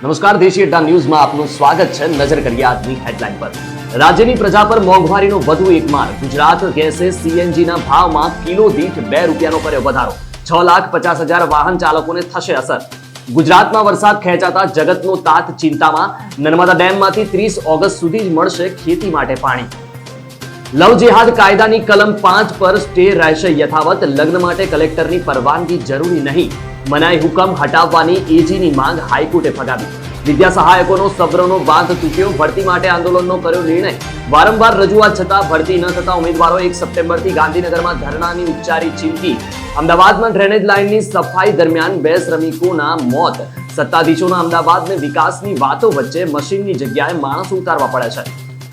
નમસ્કાર, દેશી અડ્ડા ન્યૂઝમાં આપનું સ્વાગત છે. નજર કરીએ આજની હેડલાઇન પર. રાજ્યની પ્રજા પર મોંઘવારીનો વધુ એક માર. ગુજરાત ગેસે સીએનજીના ભાવમાં કિલો દીઠ ₹2નો કર્યો વધારો. 6,50,000 વાહન ચાલકોને થશે અસર. ગુજરાતમાં વરસાદ ખેંચાતા જગતનો તાત ચિંતામાં. નર્મદા ડેમમાંથી 30 ઓગસ્ટ સુધી જ મળશે ખેતી માટે પાણી. લવ જેહાદ કાયદાની કલમ 5 પર સ્ટે રહેશે યથાવત. લગ્ન માટે કલેક્ટરની પરવાનગી જરૂરી નહીં. મનાઈ હુકમ હટાવવાની એજીની માંગ હાઈકોર્ટે ફગાવી. વિદ્યા સહાયકોનો સબ્રનો બાંધ તૂટ્યો. ભરતી માટે આંદોલનનો કર્યો નિર્ણય. વારંવાર રજૂઆત છતાં ભરતી ન થતા ઉમેદવારો 1 સપ્ટેમ્બરથી ગાંધીનગરમાં ધરણાની ઉચ્ચારી ચીમકી. અમદાવાદમાં ડ્રેનેજ લાઇનની સફાઈ દરમિયાન 2 શ્રમિકોના મોત. સત્તાધીશોના અમદાવાદને વિકાસની વાતો વચ્ચે મશીનની જગ્યાએ માણસો ઉતારવા પડે છે.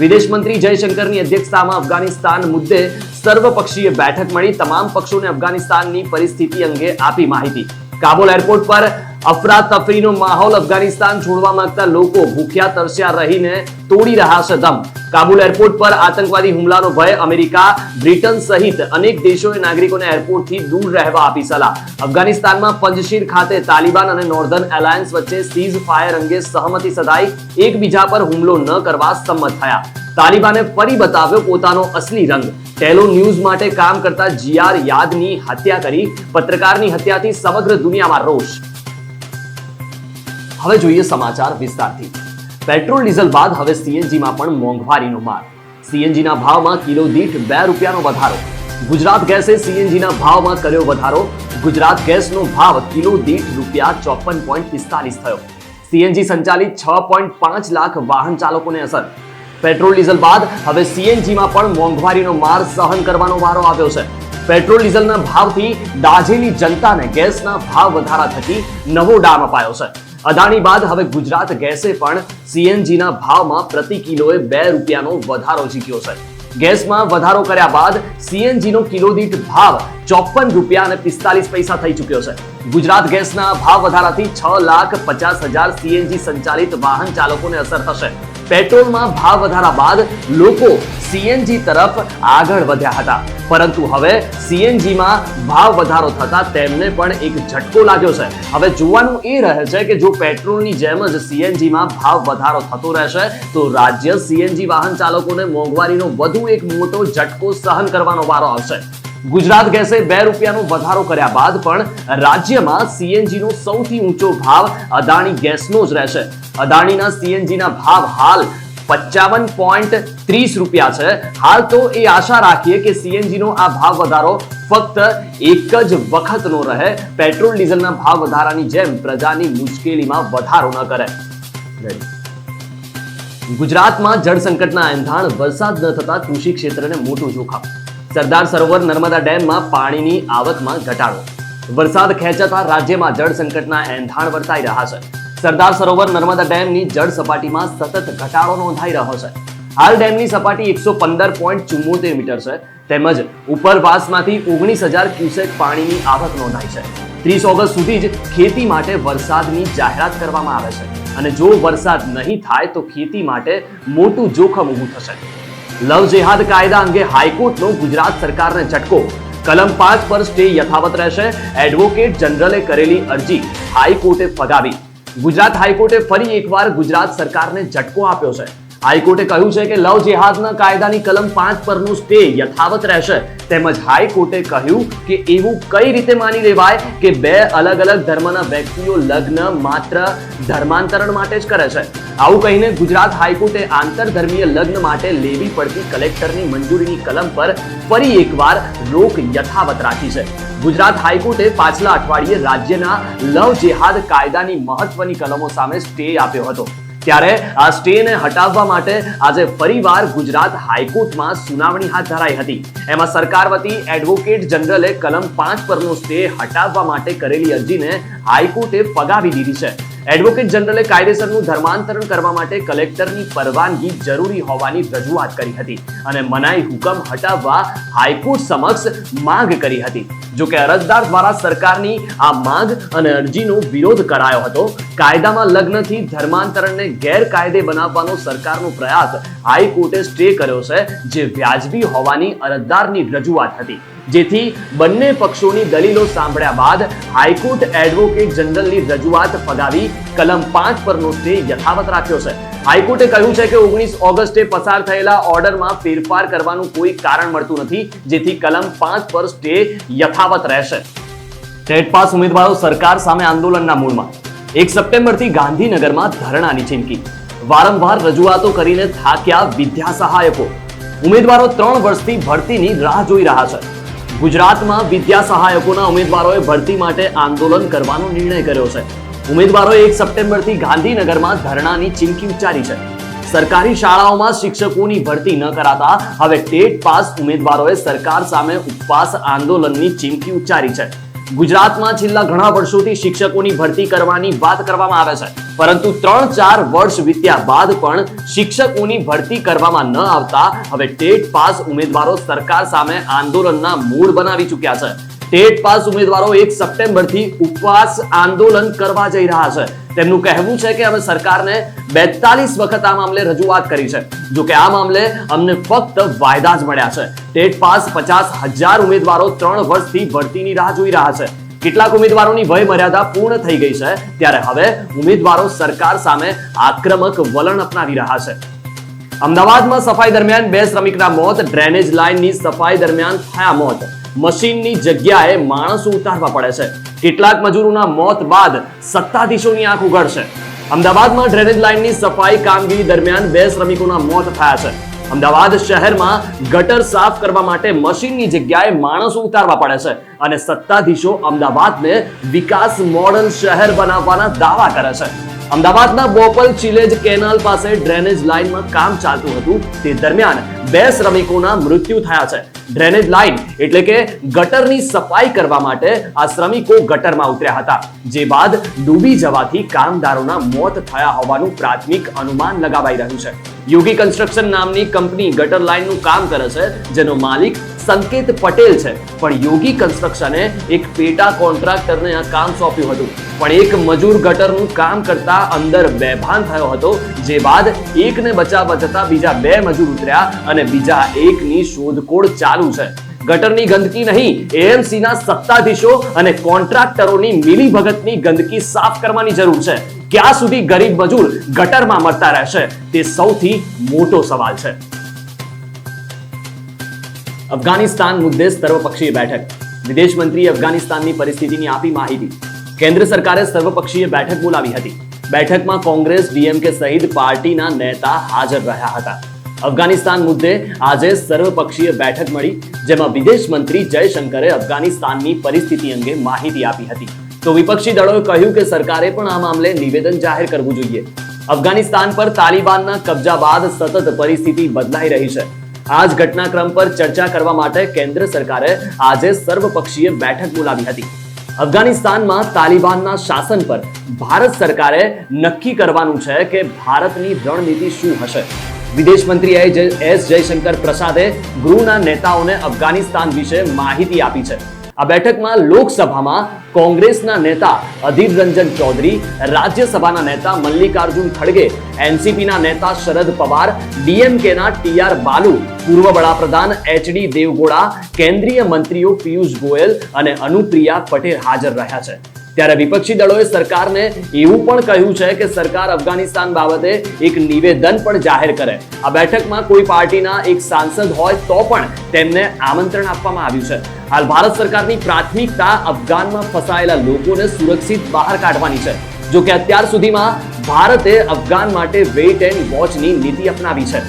વિદેશ મંત્રી જયશંકરની અધ્યક્ષતામાં અફઘાનિસ્તાન મુદ્દે સર્વપક્ષીય બેઠક મળી. તમામ પક્ષોને અફઘાનિસ્તાનની પરિસ્થિતિ અંગે આપી માહિતી. કાબુલ એરપોર્ટ પર અફરાતફરીનો માહોલ. અફઘાનિસ્તાન છોડવા માંગતા લોકો ભૂખ્યા તરસ્યા રહીને તોડી રહ્યા છે દમ. કાબુલ એરપોર્ટ પર આતંકવાદી હુમલાનો ભય. અમેરિકા, બ્રિટન સહિત અનેક દેશોએ નાગરિકોને એરપોર્ટથી દૂર રહેવા આપી સલાહ. અફઘાનિસ્તાનમાં પંજશીર ખાતે તાલિબાન અને નોર્ધન એલાયન્સ વચ્ચે સીઝ ફાયર અંગે સહમતિ સધાઈ. એકબીજા પર હુમલો ન કરવા સંમત થયા. તાલિબાને ફરી બતાવ્યો પોતાનો અસલી રંગ. ટેલો ન્યૂઝ માટે કામ કરતા જીઆર યાદની હત્યા કરી. પત્રકારની હત્યાથી સમગ્ર દુનિયામાં રોષ. હવે જોઈએ સમાચાર વિસ્તારથી. પેટ્રોલ ડીઝલ બાદ હવે સીએનજીમાં પણ મોંઘવારીનો માર. સીએનજીના ભાવમાં કિલો દીઠ ₹2નો વધારો. ગુજરાત ગેસે સીએનજીના ભાવમાં કર્યો વધારો. ગુજરાત ગેસનો ભાવ કિલો દીઠ ₹54.45 થયો. સીએનજી સંચાલિત 6.5 લાખ વાહન ચાલકોને અસર. પેટ્રોલ ડીઝલ બાદ હવે સીએનજીમાં પણ મોંઘવારીનો માર સહન કરવાનો વારો આવ્યો છે. પેટ્રોલ ડીઝલના ભાવથી દાઝેલી જનતાને ગેસના ભાવ વધારા થકી નવો ડામ અપાયો છે. અદાણી બાદ હવે ગુજરાત ગેસે પણ સીએનજીના ભાવમાં પ્રતિ કિલોએ ₹2નો વધારો ઝીક્યો છે. ગેસમાં વધારો કર્યા બાદ સીએનજીનો કિલો દીઠ ભાવ ₹54.45 થઈ ચૂક્યો છે. ગુજરાત ગેસના ભાવ વધારાથી 6,50,000 સીએનજી સંચાલિત વાહન ચાલકોને અસર થશે. પેટ્રોલમાં ભાવ વધારા બાદ લોકો સીએનજી તરફ આગળ વધ્યા હતા, પરંતુ હવે સીએનજીમાં ભાવ વધારો થતા તેમને પણ એક ઝટકો લાગ્યો છે. હવે જોવાનું એ રહે છે કે જો પેટ્રોલની જેમ જ સીએનજીમાં ભાવ વધારો થતો રહેશે તો રાજ્ય સીએનજી વાહન ચાલકોને મોંઘવારીનો વધુ એક મોટો ઝટકો સહન કરવાનો વારો આવશે. ગુજરાત ગેસે ₹2નો વધારો કર્યા બાદ પણ રાજ્યમાં સીએનજીનો સૌથી ઊંચો ભાવ અદાણી ગેસનો જ રહેશે. અદાણીના સીએનજીના ભાવ હાલ ₹55.30 છે. હાલ તો એ આશા રાખીએ કે સીએનજીનો આ ભાવ વધારો ફક્ત એક જ વખતનો રહે. પેટ્રોલ ડીઝલના ભાવ વધારાની જેમ પ્રજાની મુશ્કેલીમાં વધારો ન કરે. ગુજરાતમાં જળ સંકટના એંધાણ. વરસાદ ન થતા કૃષિ ક્ષેત્રને મોટું જોખમ. સરદાર સરોવર નર્મદા ડેમમાં પાણીની આવકમાં ઘટાડો. વરસાદ ખેંચાતા રાજ્યમાં જળ સંકટના એંધાણ વર્તાઈ રહ્યા છે. સરદાર સરોવર નર્મદા ડેમની જળ સપાટીમાં સતત ઘટાડો નોંધાઈ રહ્યો છે. હાલ ડેમની સપાટી 115.74 મીટર છે. તેમજ ઉપરવાસમાંથી 19,000 ક્યુસેક પાણીની આવક નોંધાઈ છે. 30 ઓગસ્ટ સુધી જ ખેતી માટે વરસાદની જાહેરાત કરવામાં આવે છે અને જો વરસાદ નહીં થાય તો ખેતી માટે મોટું જોખમ ઊભું થશે. લવ જેહાદ કાયદા અંગે હાઈકોર્ટનો ગુજરાત સરકારને ઝટકો. કલમ 5 પર સ્ટે યથાવત રહેશે. એડવોકેટ જનરલે કરેલી અરજી હાઈકોર્ટે ફગાવી. ગુજરાત હાઈકોર્ટે ફરી એકવાર ગુજરાત સરકારને ઝટકો આપ્યો છે. હાઈકોર્ટે કહ્યું છે કે લવ જેહાદના કાયદાની કલમ 5 પરનું સ્ટે યથાવત રહેશે. તેમજ હાઈકોર્ટે કહ્યું કે એવું કઈ રીતે માની લેવાય કે 2 અલગ અલગ ધર્મના વ્યક્તિઓ લગ્ન માત્ર ધર્માંતરણ માટે જ કરે છે. આવું કહીને ગુજરાત હાઈકોર્ટે આંતરધર્મીય લગ્ન માટે લેવી પડતી કલેક્ટરની મંજૂરીની કલમ પર ફરી એકવાર રોક યથાવત રાખી છે. ગુજરાત હાઈકોર્ટે પાછલા અઠવાડિયે રાજ્યના લવ જેહાદ કાયદાની મહત્વની કલમો સામે સ્ટે આપ્યો હતો. ત્યારે આ સ્ટેને હટાવવા માટે આજે ફરીવાર ગુજરાત હાઈકોર્ટમાં સુનાવણી હાથ ધરાઈ હતી. એમાં સરકાર વતી એડવોકેટ જનરલે કલમ 5 પરનો સ્ટે હટાવવા માટે કરેલી અરજીને હાઈકોર્ટે ફગાવી દીધી છે. એડવોકેટ જનરલે કાયદેસરનું ધર્માંતરણ કરવા માટે કલેક્ટરની પરવાનગી જરૂરી હોવાની રજૂઆત કરી હતી અને મનાઈ હુકમ હટાવવા હાઈકોર્ટ સમક્ષ માંગ કરી હતી. જો કે અરજદાર દ્વારા સરકારની આ માંગ અને અરજીનો વિરોધ કરાયો હતો. કાયદામાં લગ્નથી ધર્માંતરણને ગેરકાયદે બનાવવાનો સરકારનો પ્રયાસ હાઈકોર્ટે સ્ટે કર્યો છે, જે વ્યાજબી હોવાની અરજદારની રજૂઆત હતી. જેથી બંને પક્ષોની દલીલો સાંભળ્યા બાદ હાઈકોર્ટ એડવોકેટ જનરલની રજૂઆત ફગાવી કલમ 5 પરનો સ્ટે યથાવત રાખ્યો છે. હાઈકોર્ટે કહ્યું છે કે 19 ઓગસ્ટે પસાર થયેલા ઓર્ડરમાં ફેરફાર કરવાનું કોઈ કારણ મળતું નથી, જેથી કલમ 5 પર સ્ટે યથાવત રહેશે. ટેટ પાસ ઉમેદવારો સરકાર સામે આંદોલનના મૂડમાં. 1 સપ્ટેમ્બરથી ગાંધીનગરમાં ધરણાની ચીમકી. વારંવાર રજૂઆતો કરીને થાક્યા વિદ્યા સહાયકો. ઉમેદવારો 3 વર્ષથી ભરતીની રાહ જોઈ રહ્યા છે. ગુજરાતમાં વિદ્યા સહાયકોના ઉમેદવારોએ ભરતી માટે આંદોલન કરવાનો નિર્ણય કર્યો છે. ઉમેદવારોએ 1 સપ્ટેમ્બરથી ગાંધીનગરમાં ધરણાની ચીમકી ઉચ્ચારી છે. સરકારી શાળાઓમાં શિક્ષકોની ભરતી ન કરાતા હવે ટેટ પાસ ઉમેદવારોએ સરકાર સામે ઉપવાસ આંદોલનની ચીમકી ઉચ્ચારી છે. ગુજરાતમાં છેલ્લા ઘણા વર્ષોથી શિક્ષકોની ભરતી કરવાની વાત કરવામાં આવે છે, પરંતુ 3-4 વર્ષ વીત્યા બાદ પણ શિક્ષકોની ભરતી કરવામાં ન આવતા હવે ટેટ પાસ ઉમેદવારો સરકાર સામે આંદોલનના મૂડ બનાવી ચૂક્યા છે. ટેટ પાસ ઉમેદવારો 1 સપ્ટેમ્બરથી ઉપવાસ આંદોલન કરવા જઈ રહ્યા છે. તેમનું કહેવું છે કે અમે સરકારને 42 વખત આ મામલે રજૂઆત કરી છે, જો કે આ મામલે અમને ફક્ત વાયદા જ મળ્યા છે. ટેટ પાસ 50,000 ઉમેદવારો 3 વર્ષથી ભરતીની રાહ જોઈ રહ્યા છે. કેટલાક ઉમેદવારોની વય મર્યાદા પૂર્ણ થઈ ગઈ છે, ત્યારે હવે ઉમેદવારો સરકાર સામે આક્રમક વલણ અપનાવી રહ્યા છે. અમદાવાદમાં સફાઈ દરમિયાન 2 શ્રમિકના મોત. ડ્રેનેજ લાઇનની સફાઈ દરમિયાન થયા મોત. મશીનની જગ્યાએ માણસો ઉતારવા પડે છે. કેટલાક મજૂરોના મોત બાદ સત્તાધીશોની આંખ ઉઘડશે. અમદાવાદમાં ડ્રેનેજ લાઇનની સફાઈ કામગીરી દરમિયાન 2 શ્રમિકોના મોત થયા છે. અમદાવાદ શહેરમાં ગટર સાફ કરવા માટે મશીનની જગ્યાએ માણસો ઉતારવા પડે છે અને સત્તાધીશો અમદાવાદને વિકાસ મોડલ શહેર બનાવવાના દાવા કરે છે. અમદાવાદના બોપલ ચિલેજ કેનાલ પાસે ડ્રેનેજ લાઇનમાં કામ ચાલતું હતું, તે દરમિયાન 2 શ્રમિકોના મૃત્યુ થયા છે. ડ્રેનેજ લાઇન એટલે કે ગટરની સફાઈ કરવા માટે આ શ્રમિકો ગટરમાં ઉતર્યા હતા, જે બાદ ડૂબી જવાથી કામદારોના મોત થયા હોવાનું પ્રાથમિક અનુમાન લગાવાઈ રહ્યું છે. યોગી કન્સ્ટ્રક્શન નામની કંપની ગટર લાઇનનું કામ કરે છે, જેનો માલિક સંકેત પટેલ છે, પણ યોગી કન્સ્ટ્રક્શને એક પેટા કોન્ટ્રાક્ટરને આ કામ સોંપ્યું હતું, પણ એક મજૂર ગટરનું કામ કરતા અંદર બેભાન થયો હતો, જે બાદ એકને બચાવવા જતા બીજા 2 મજૂર ઉતર્યા અને બીજા એકની શોધખોળ ચાલુ છે. ગટરની ગંદકી નહીં, એએમસીના સત્તાધીશો અને કોન્ટ્રાક્ટરોની મિલીભગતની ગંદકી સાફ કરવાની જરૂર છે. ક્યાં સુધી ગરીબ મજૂર ગટરમાં મરતા રહેશે, તે સૌથી મોટો સવાલ છે. અફઘાનિસ્તાન મુદ્દે સર્વપક્ષીય બેઠક. વિદેશ મંત્રીએ અફઘાનિસ્તાનની પરિસ્થિતિની આપી માહિતી. કેન્દ્ર સરકારે સર્વપક્ષીય બેઠક બોલાવી હતી. બેઠકમાં કોંગ્રેસ, ડીએમકે સહિત પાર્ટીના નેતા હાજર રહ્યા હતા. અફઘાનિસ્તાન મુદ્દે આજે સર્વપક્ષીય બેઠક મળી, જેમાં વિદેશ મંત્રી જયશંકરે અફઘાનિસ્તાનની પરિસ્થિતિ અંગે માહિતી આપી હતી. તો વિપક્ષી દળોએ કહ્યું કે સરકારે પણ આ મામલે નિવેદન જાહેર કરવું જોઈએ. અફઘાનિસ્તાન પર તાલિબાનના કબજા બાદ સતત પરિસ્થિતિ બદલાઈ રહી છે. આ જ ઘટનાક્રમ પર ચર્ચા કરવા માટે કેન્દ્ર સરકારે આજે સર્વપક્ષીય બેઠક બોલાવી હતી. અફઘાનિસ્તાનમાં તાલિબાનના શાસન પર ભારત સરકારે નક્કી કરવાનું છે કે ભારતની રણનીતિ શું હશે. વિદેશ મંત્રી એસ જયશંકર પ્રસાદે ગૃહના નેતાઓને અફઘાનિસ્તાન વિશે માહિતી આપી છે. આ બેઠકમાં લોકસભામાં કોંગ્રેસના નેતા અધીર રંજન ચૌધરી, રાજ્યસભાના નેતા મલ્લિકાર્જુન ખડગે, એનસીપીના નેતા શરદ પવાર, ડીએમકેના ટીઆર બાલુ, પૂર્વ વડાપ્રધાન એચડી દેવગૌડા, કેન્દ્રીય મંત્રીઓ પિયુષ ગોયલ અને અનુપ્રિયા પટેલ હાજર રહ્યા છે. ત્યારે વિપક્ષી દળોએ સરકારને એવું પણ કહ્યું છે કે સરકાર અફઘાનિસ્તાન બાબતે એક નિવેદન પણ જાહેર કરે. આ બેઠકમાં કોઈ પાર્ટીના એક સાંસદ હોય તો પણ તેમને આમંત્રણ આપવામાં આવ્યું છે. હાલ ભારત સરકારની પ્રાથમિકતા અફઘાનમાં ફસાયેલા લોકોને સુરક્ષિત બહાર કાઢવાની છે. જો કે અત્યાર સુધીમાં ભારતે અફઘાન માટે વેઇટ એન્ડ વોચની નીતિ અપનાવી છે.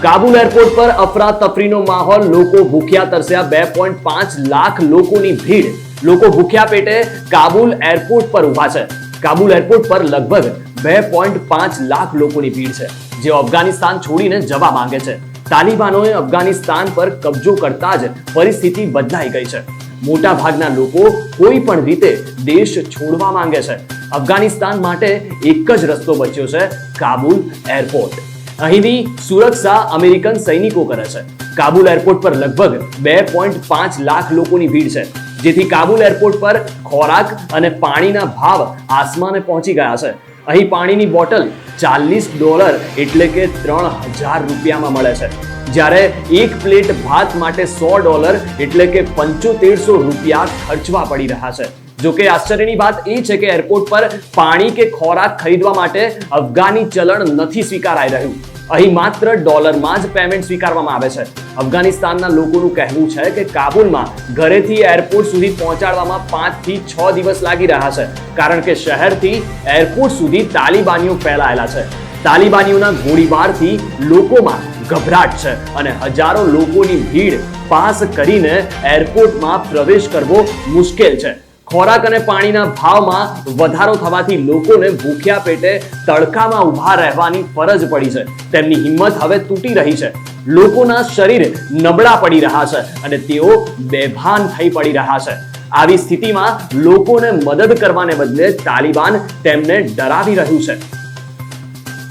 કાબુલ એરપોર્ટ પર અફરાતફરીનો માહોલ. લોકો ભૂખ્યા તરસ્યા. 2.5 લાખ લોકોની ભીડ. લોકો ભૂખ્યા પેટે કાબુલ એરપોર્ટ પર ઉભા છે. કાબુલ એરપોર્ટ પર લગભગ 2.5 લાખ લોકોની ભીડ છે, જેઓ અફઘાનિસ્તાન છોડીને જવા માંગે છે. તાલિબાનોએ અફઘાનિસ્તાન પર કબજો કરતા જ પરિસ્થિતિ બદલાઈ ગઈ છે. મોટા ભાગના લોકો કોઈ પણ રીતે દેશ છોડવા માંગે છે. અફઘાનિસ્તાન માટે એક જ રસ્તો બચ્યો છે, કાબુલ એરપોર્ટ. અહીંની સુરક્ષા અમેરિકન સૈનિકો કરે છે. કાબુલ એરપોર્ટ પર લગભગ 2.5 લાખ લોકોની ભીડ છે, જેથી કાબુલ એરપોર્ટ પર ખોરાક અને પાણીના ભાવ આસમાને પહોંચી ગયા છે. અહીં પાણીની બોટલ $40 એટલે કે 3000 રૂપિયામાં મળે છે, જ્યારે એક પ્લેટ ભાત માટે $100 એટલે કે 7500 રૂપિયા ખર્ચવા પડી રહ્યા છે। જો કે આશ્ચર્યની વાત એ છે કે એરપોર્ટ પર પાણી કે ખોરાક ખરીદવા માટે અફઘાની ચલણ નથી સ્વીકારાઈ રહ્યું। અહીં માત્ર ડોલરમાં જ પેમેન્ટ સ્વીકારવામાં આવે છે। અફઘાનિસ્તાનના લોકોનું કહેવું છે કે કાબુલમાં ઘરેથી એરપોર્ટ સુધી પહોંચાડવામાં 5 થી 6 દિવસ લાગી રહ્યા છે, કારણ કે શહેરથી એરપોર્ટ સુધી તાલિબાનીઓ ફેલાયેલા છે। તાલિબાનીઓના ગોળીબારથી લોકોમાં ગભરાટ છે અને હજારો લોકોની ભીડ પાસ કરીને એરપોર્ટમાં પ્રવેશ કરવો મુશ્કેલ છે। ખોરાક અને પાણીના ભાવમાં વધારો થવાથી લોકોને ભૂખ્યા પેટે તડકામાં ઊભા રહેવાની ફરજ પડી છે। તેમની હિંમત હવે તૂટી રહી છે। લોકોના શરીર નબળા પડી રહ્યા છે અને તેઓ બેભાન થઈ પડી રહ્યા છે। આવી સ્થિતિમાં લોકોને મદદ કરવાને બદલે તાલિબાન તેમને ડરાવી રહ્યું છે।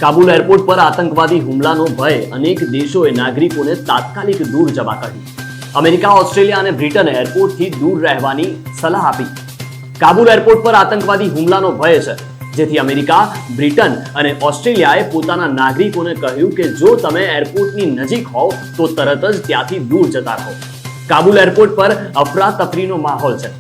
કાબુલ એરપોર્ટ પર આતંકવાદી હુમલાનો ભય અનેક દેશોએ નાગરિકોને તાત્કાલિક દૂર જવા કહ્યું। અમેરિકા, ઓસ્ટ્રેલિયા અને બ્રિટને એરપોર્ટથી દૂર રહેવાની સલાહ આપી। કાબુલ એરપોર્ટ પર આતંકવાદી હુમલાનો ભય છે, જેથી અમેરિકા, બ્રિટન અને ઓસ્ટ્રેલિયાએ પોતાના નાગરિકોને કહ્યું કે જો તમે એરપોર્ટની નજીક હોવ તો તરત જ ત્યાંથી દૂર જતા રહો। કાબુલ એરપોર્ટ પર અફરાતફરીનો માહોલ છે।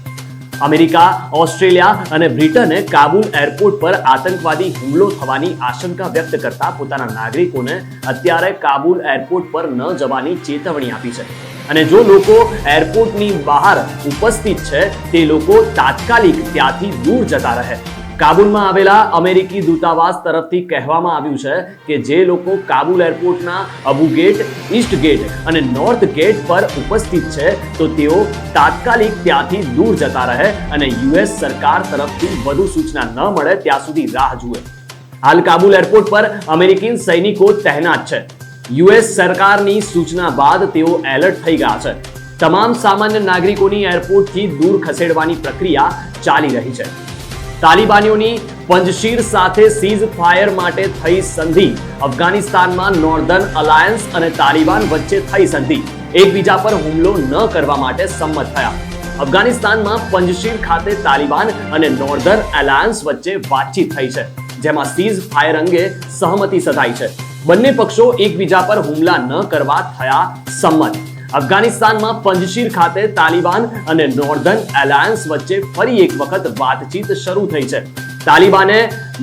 અમેરિકા, ઓસ્ટ્રેલિયા અને બ્રિટને કાબુલ એરપોર્ટ પર આતંકવાદી હુમલો થવાની આશંકા વ્યક્ત કરતા પોતાના નાગરિકોને અત્યારે કાબુલ એરપોર્ટ પર ન જવાની ચેતવણી આપી છે અને જો લોકો એરપોર્ટની બહાર ઉપસ્થિત છે તે લોકો તાત્કાલિક ત્યાંથી દૂર જતા રહે। કાબુલમાં આવેલા અમેરિકી દૂતાવાસ તરફથી કહેવામાં આવ્યું છે કે જે લોકો કાબુલ એરપોર્ટના અબુ ગેટ, ઈસ્ટ ગેટ અને નોર્થ ગેટ પર ઉપસ્થિત છે તો તેઓ તાત્કાલિક ત્યાંથી દૂર જતા રહે અને યુએસ સરકાર તરફથી વધુ સૂચના ન મળે ત્યાં સુધી રાહ જુએ। હાલ કાબુલ એરપોર્ટ પર અમેરિકન સૈનિકો તહેનાત છે। યુએસ સરકારની સૂચના બાદ તેઓ એલર્ટ થઈ ગયા છે। તમામ સામાન્ય નાગરિકોની એરપોર્ટથી દૂર ખસેડવાની પ્રક્રિયા ચાલી રહી છે। તાલિબાનીઓની પંજશીર સાથે સીઝ ફાયર માટે થઈ સંધિ। અફઘાનિસ્તાનમાં નોર્ધન અલાયન્સ અને તાલિબાન વચ્ચે થઈ સંધિ। એકબીજા પર હુમલો ન કરવા માટે સંમત થયા। અફઘાનિસ્તાનમાં પંજશીર ખાતે તાલિબાન અને નોર્ધન અલાયન્સ વચ્ચે વાતચીત થઈ છે, જેમાં સીઝ ફાયર અંગે સહમતિ સધાઈ છે। બંને પક્ષો એકબીજા પર હુમલા ન કરવા થયા સંમત। અફઘાનિસ્તાનમાં પંજશીર ખાતે તાલિબાન અને નોર્ધન અલાયન્સ વચ્ચે ફરી એક વખત વાતચીત શરૂ થઈ છે। તાલિબાને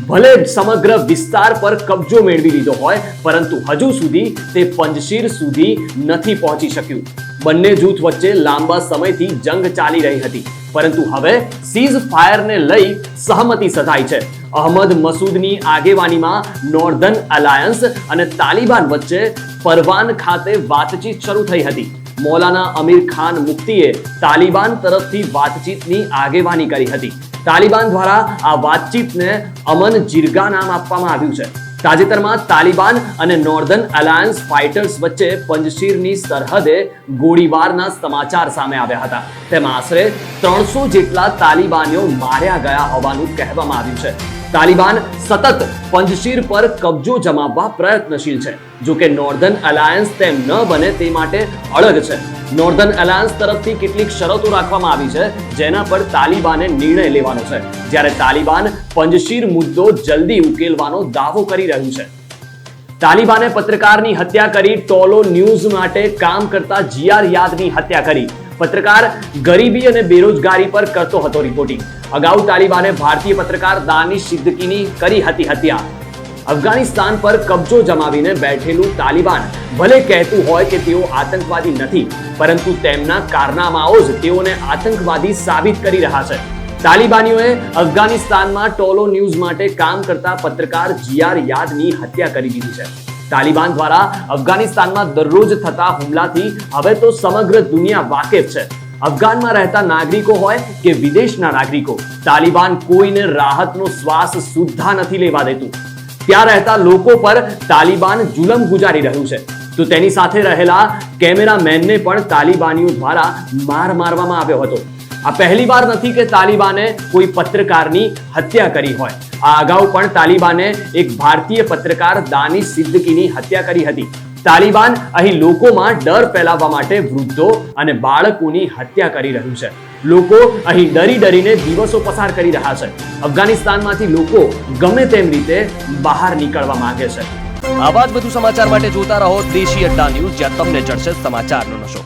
ભલે સમગ્ર વિસ્તાર પર કબજો મેળવી લીધો હોય, પરંતુ હજુ સુધી તે પંજશીર સુધી નથી પહોંચી શક્યું। બંને જૂથ વચ્ચે લાંબા સમયથી જંગ ચાલી રહી હતી, પરંતુ હવે સીઝ ફાયરને લઈ સહમતિ સધાઈ છે। અહમદ મસૂદની આગેવાનીમાં નોર્ધન અલાયન્સ અને તાલિબાન વચ્ચે પરવાન ખાતે વાતચીત શરૂ થઈ હતી। મૌલાના અમીર ખાન મુફ્તીએ તાલિબાન તરફથી વાતચીતની આગેવાની કરી હતી। તાલિબાન દ્વારા આ વાતચીતને અમન જીરગા નામ આપવામાં આવ્યું છે। તાજેતરમાં તાલિબાન અને નોર્ધન અલાયન્સ ફાઇટર્સ વચ્ચે પંજશીરની સરહદે ગોળીબારના સમાચાર સામે આવ્યા હતા। તેમાં આશરે 300 જેટલા તાલિબાનીઓ માર્યા ગયા હોવાનું કહેવામાં આવ્યું છે। તાલિબાન સતત પંજશીર પર કબજો જમાવવા પ્રયત્નશીલ છે, જો કે નોર્ધન અલાયન્સ તેમ ન બને તે માટે અડગ છે। નોર્ધન અલાયન્સ તરફથી કેટલીક શરતો રાખવામાં આવી છે, જેના પર તાલિબાને નિર્ણય લેવાનો છે, જ્યારે તાલિબાન પંજશીર મુદ્દો જલ્દી ઉકેલવાનો દાવો કરી રહ્યું છે। તાલિબાને પત્રકારની હત્યા કરી। ટોલો ન્યૂઝ માટે કામ કરતા જીઆર યાદની હત્યા કરી। પત્રકાર ગરીબી અને બેરોજગારી પર કરતો હતો રિપોર્ટિંગ। અગાઉ તાલિબાને ભારતીય પત્રકાર દાનિશ સિદ્દીકીની કરી હતી હત્યા। અફઘાનિસ્તાન પર કબજો જમાવીને બેઠેલું તાલિબાન ભલે કહેતું હોય કે તેઓ આતંકવાદી નથી, પરંતુ તેમના કારનામાઓ જ તેઓને આતંકવાદી સાબિત કરી રહ્યા છે। તાલિબાનીઓએ અફઘાનિસ્તાનમાં ટોલો ન્યૂઝ માટે કામ કરતા પત્રકાર જીઆર યાદની હત્યા કરી દીધી છે। તાલિબાન દ્વારા અફઘાનિસ્તાનમાં દરરોજ થતા હુમલાથી હવે તો સમગ્ર દુનિયા વાકેફ છે। અફઘાનમાં રહેતા નાગરિકો હોય કે વિદેશના નાગરિકો, તાલિબાન કોઈને રાહતનો શ્વાસ સુદ્ધા નથી લેવા દેતું। ત્યાં રહેતા લોકો પર તાલિબાન જુલમ ગુજારી રહ્યું છે, તો તેની સાથે રહેલા કેમેરામેનને પણ તાલિબાનીઓ દ્વારા માર મારવામાં આવ્યો હતો। આ પહેલી વાર નથી કે તાલિબાને કોઈ પત્રકારની હત્યા કરી હોય। આ અગાઉ પણ તાલિબાને એક ભારતીય પત્રકાર દાનિશ સિદ્દીકીની હત્યા કરી હતી। તાલિબાન અહીં લોકોમાં ડર ફેલાવવા માટે વૃદ્ધો અને બાળકોની હત્યા કરી રહ્યું છે। લોકો અહીં ડરી ડરીને દિવસો પસાર કરી રહ્યા છે. અફઘાનિસ્તાનમાંથી લોકો ગમે તેમ રીતે બહાર નીકળવા માંગે છે. આવા જ વધુ સમાચાર માટે જોતા રહો દેશી અડ્ડા ન્યૂઝ, જ્યાં તમને ચડશે સમાચારનો નશો.